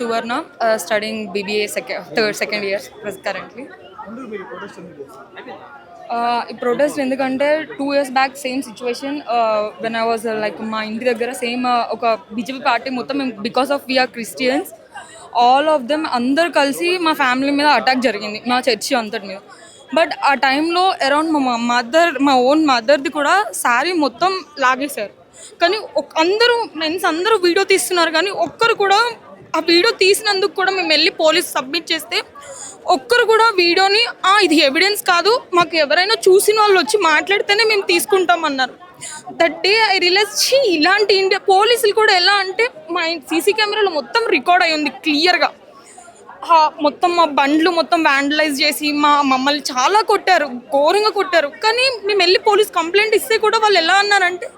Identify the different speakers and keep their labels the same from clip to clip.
Speaker 1: Suvarna, studying BBA second year currently. ఈ protest ఎందుకంటే 2 years back same situation when I was like మా ఇంటి దగ్గర సేమ్ ఒక బీజేపీ పార్టీ మొత్తం because of we are Christians all of them అందరు కలిసి మా ఫ్యామిలీ మీద అటాక్ జరిగింది మా చర్చి అంతటి మీద. బట్ ఆ టైంలో అరౌండ్ మా ఓన్ మదర్ది కూడా శారీ మొత్తం లాగేశారు. కానీ అందరూ వీడియో తీస్తున్నారు, కానీ ఒక్కరు కూడా ఆ వీడియో తీసినందుకు కూడా మేము వెళ్ళి పోలీస్ సబ్మిట్ చేస్తే ఒక్కరు కూడా వీడియోని ఇది ఎవిడెన్స్ కాదు, మాకు ఎవరైనా చూసిన వాళ్ళు వచ్చి మాట్లాడితేనే మేము తీసుకుంటామన్నారు. దట్ డే ఐ రియలైజ్ ఇలాంటి ఇండియా పోలీసులు కూడా ఎలా అంటే మా సీసీ కెమెరాలో మొత్తం రికార్డ్ అయి ఉంది క్లియర్గా. మొత్తం మా బండ్లు మొత్తం వ్యాండలైజ్ చేసి మమ్మల్ని చాలా కొట్టారు, ఘోరంగా కొట్టారు. కానీ మేము వెళ్ళి పోలీస్ కంప్లైంట్ ఇస్తే కూడా వాళ్ళు ఎలా అన్నారంటే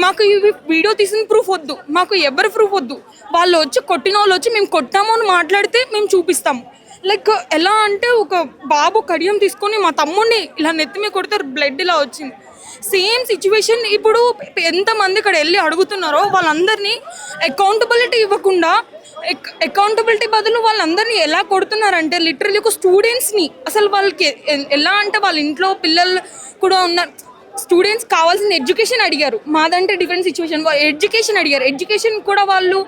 Speaker 1: మాకు ఇవి వీడియో తీసిన ప్రూఫ్ వద్దు, మాకు ఎవరి ప్రూఫ్ వద్దు, వాళ్ళు వచ్చి కొట్టిన వాళ్ళు వచ్చి మేము కొట్టాము అని మాట్లాడితే మేము చూపిస్తాము. లైక్ ఎలా అంటే ఒక బాబు కడియం తీసుకొని మా తమ్ముడిని ఇలా నెత్తి మీద కొడితే బ్లడ్ ఇలా వచ్చింది. సేమ్ సిచ్యువేషన్ ఇప్పుడు ఎంతమంది ఇక్కడ వెళ్ళి అడుగుతున్నారో వాళ్ళందరినీ అకౌంటబిలిటీ ఇవ్వకుండా అకౌంటబిలిటీ బదులు వాళ్ళందరినీ ఎలా కొడుతున్నారంటే లిటరలీ ఒక స్టూడెంట్స్ని అసలు వాళ్ళకి ఎలా అంటే వాళ్ళ ఇంట్లో పిల్లలు కూడా ఉన్నారు. స్టూడెంట్స్ కావాల్సిన ఎడ్యుకేషన్ అడిగారు, మాదంటే డిఫరెంట్ సిచ్యువేషన్. ఎడ్యుకేషన్ అడిగారు, ఎడ్యుకేషన్ కూడా వాళ్ళు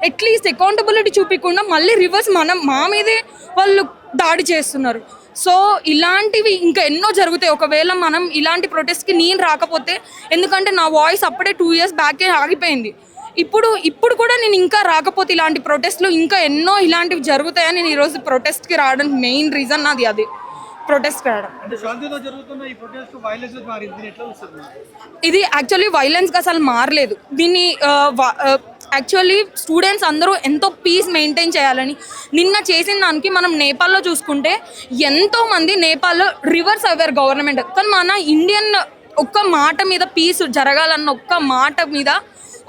Speaker 1: అట్లీస్ట్ అకౌంటబిలిటీ చూపించకుండా మళ్ళీ రివర్స్ మా మీదే వాళ్ళు దాడి చేస్తున్నారు. సో ఇలాంటివి ఇంకా ఎన్నో జరుగుతాయి ఒకవేళ మనం ఇలాంటి ప్రొటెస్ట్కి నేను రాకపోతే. ఎందుకంటే నా వాయిస్ అప్పుడే 2 years బ్యాకే ఆగిపోయింది. ఇప్పుడు కూడా నేను ఇంకా రాకపోతే ఇలాంటి ప్రొటెస్ట్లు ఇంకా ఎన్నో ఇలాంటివి జరుగుతాయని నేను ఈరోజు ప్రొటెస్ట్కి రావడానికి మెయిన్ రీజన్ నాది అది. ప్రొటెస్ట్ రావడం ఇది యాక్చువల్లీ వైలెన్స్గా అసలు మారలేదు. దీన్ని యాక్చువల్లీ స్టూడెంట్స్ అందరూ ఎంతో పీస్ మెయింటైన్ చేయాలని నిన్న చేసిన దానికి మనం నేపాల్లో చూసుకుంటే ఎంతోమంది నేపాల్లో రివర్స్ అయ్యారు గవర్నమెంట్. కానీ మన ఇండియన్ ఒక్క మాట మీద పీస్ జరగాలన్న ఒక్క మాట మీద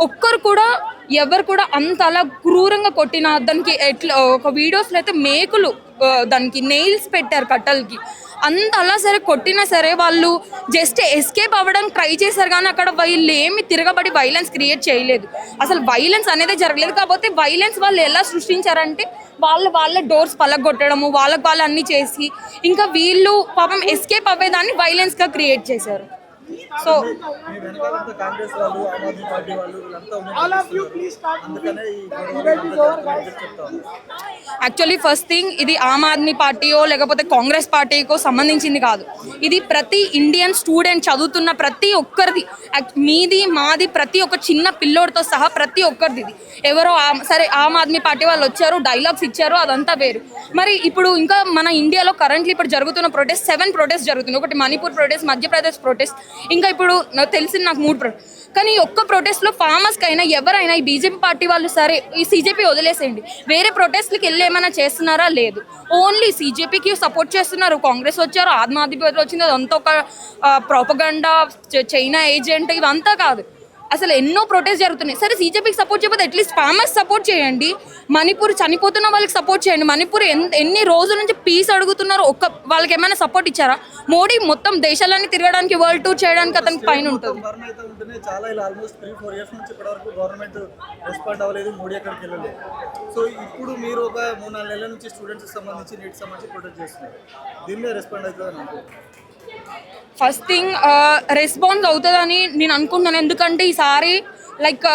Speaker 1: ఒక్కరు కూడా ఎవరు కూడా అంతలా క్రూరంగా కొట్టిన దానికి ఎట్లా ఒక వీడియోస్లో అయితే మేకులు దానికి నెయిల్స్ పెట్టారు కట్టలకి. అంత అలా సరే కొట్టినా సరే వాళ్ళు జస్ట్ ఎస్కేప్ అవ్వడానికి ట్రై చేశారు, కానీ అక్కడ వీళ్ళు ఏమి తిరగబడి వైలెన్స్ క్రియేట్ చేయలేదు. అసలు వైలెన్స్ అనేది జరగలేదు. కాకపోతే వైలెన్స్ వాళ్ళు ఎలా సృష్టించారంటే వాళ్ళ డోర్స్ పలగొట్టడము, వాళ్ళు అన్నీ చేసి ఇంకా వీళ్ళు పాపం ఎస్కేప్ అవ్వేదాన్ని వైలెన్స్గా క్రియేట్ చేశారు. సో యాక్చువల్లీ ఫస్ట్ థింగ్ ఇది ఆమ్ ఆద్మీ పార్టీయో లేకపోతే కాంగ్రెస్ పార్టీకో సంబంధించింది కాదు. ఇది ప్రతి ఇండియన్ స్టూడెంట్ చదువుతున్న ప్రతి ఒక్కరిది, మీది మాది ప్రతి ఒక్క చిన్న పిల్లోడితో సహా ప్రతి ఒక్కరిది. ఇది ఎవరో సరే ఆమ్ ఆద్మీ పార్టీ వాళ్ళు వచ్చారు, డైలాగ్స్ ఇచ్చారు, అదంతా వేరు. మరి ఇప్పుడు ఇంకా మన ఇండియాలో కరెంట్లీ ఇప్పుడు జరుగుతున్న ప్రొటెస్ట్ 7 ప్రొటెస్ట్ జరుగుతుంది. ఒకటి మణిపూర్ ప్రొటెస్ట్, మధ్యప్రదేశ్ ప్రొటెస్ట్, ఇంకా ఇప్పుడు తెలిసింది నాకు 3 ప్రొటెస్ట్. కానీ ఒక్క ప్రొటెస్ట్లో ఫార్మర్స్కి అయినా ఎవరైనా ఈ బీజేపీ పార్టీ వాళ్ళు సరే ఈ సీజేపీ వదిలేసేయండి, వేరే ప్రొటెస్ట్లకి వెళ్ళి ఏమైనా చేస్తున్నారా? లేదు. ఓన్లీ సీజేపీకి సపోర్ట్ చేస్తున్నారు. కాంగ్రెస్ వచ్చారు, ఆమ్ ఆద్మీ పార్టీ వచ్చింది, అదంతా ఒక ప్రోపగండా, చైనా ఏజెంట్, ఇవంతా కాదు. అసలు ఎన్నో ప్రొటెస్ట్ జరుగుతున్నాయి. సరే సీజేపీకి సపోర్ట్ చేయకపోతే అట్లీస్ట్ ఫార్మర్స్ సపోర్ట్ చేయండి. మణిపూర్ చనిపోతున్న వాళ్ళకి సపోర్ట్ చేయండి. మణిపూర్ ఎన్ని రోజుల నుంచి పీస్ అడుగుతున్నారు, వాళ్ళకి ఏమైనా సపోర్ట్ ఇచ్చారా? మోడీ మొత్తం దేశాలన్నీ తిరగడానికి, వరల్డ్ టూర్ చేయడానికి అతనికి పైన ఉంటుంది.
Speaker 2: సో ఇప్పుడు మీరు ఒక 3-4 నెలల నుంచి స్టూడెంట్స్కి సంబంధించి నీట్ సంబంధించి ప్రొటెస్ట్ చేస్తున్నారు, దీని మీద రెస్పాండ్ అవుతుందని అనుకుంటున్నాను.
Speaker 1: ఫస్ట్ థింగ్ రెస్పాన్స్ అవుతుందని నేను అనుకుంటున్నాను. ఎందుకంటే ఈసారి లైక్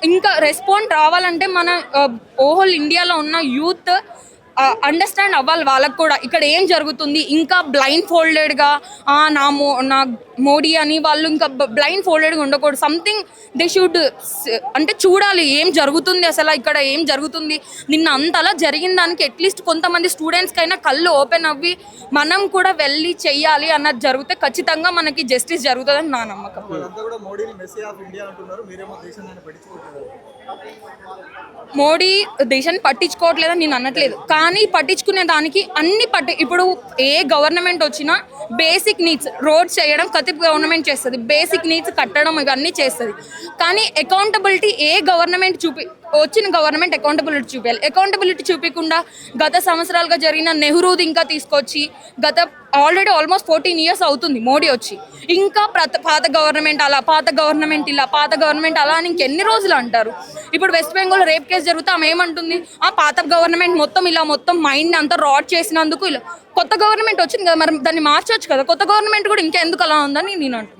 Speaker 1: ఇంకా రెస్పాండ్ రావాలంటే మన ఓవల్ ఇండియాలో ఉన్న యూత్ అండర్స్టాండ్ అవ్వాలి. వాళ్ళకు కూడా ఇక్కడ ఏం జరుగుతుంది, ఇంకా బ్లైండ్ ఫోల్డెడ్గా నా మోడీ అని వాళ్ళు ఇంకా బ్లైండ్ ఫోల్డెడ్గా ఉండకూడదు. సంథింగ్ దే షుడ్ అంటే చూడాలి ఏం జరుగుతుంది, అసలు ఇక్కడ ఏం జరుగుతుంది. నిన్న అంతలా జరిగిన దానికి అట్లీస్ట్ కొంతమంది స్టూడెంట్స్కి అయినా కళ్ళు ఓపెన్ అవ్వి మనం కూడా వెళ్ళి చెయ్యాలి అన్నది జరిగితే ఖచ్చితంగా మనకి జస్టిస్ జరుగుతుందని నా నమ్మకం. మోడీ దేశాన్ని పట్టించుకోవట్లేదని నేను అనట్లేదు, కానీ పట్టించుకునే దానికి ఇప్పుడు ఏ గవర్నమెంట్ వచ్చినా బేసిక్ నీడ్స్ రోడ్స్ చేయడం ప్రతి గవర్నమెంట్ చేస్తుంది, బేసిక్ నీడ్స్ కట్టడం ఇవన్నీ చేస్తుంది. కానీ అకౌంటబిలిటీ ఏ గవర్నమెంట్ వచ్చిన గవర్నమెంట్ అకౌంటబిలిటీ చూపించాలి. అకౌంటబిలిటీ చూపించకుండా గత సంవత్సరాలుగా జరిగిన నెహ్రూది ఇంకా తీసుకొచ్చి ఆల్రెడీ ఆల్మోస్ట్ 14 years అవుతుంది మోడీ వచ్చి, ఇంకా పాత గవర్నమెంట్ అలా, పాత గవర్నమెంట్ ఇలా, పాత గవర్నమెంట్ అలా అని ఇంకెన్ని రోజులు అంటారు? ఇప్పుడు వెస్ట్ బెంగాల్ రేప్ కేసు జరిగితే ఆమె ఏమంటుంది, ఆ పాత గవర్నమెంట్ మొత్తం ఇలా మొత్తం మైండ్ అంతా రాడ్ చేసినందుకు ఇలా. కొత్త గవర్నమెంట్ వచ్చింది కదా, మరి దాన్ని మార్చొచ్చు కదా. కొత్త గవర్నమెంట్ కూడా ఇంకా ఎందుకు అలా ఉందని నేను అంటున్నాను.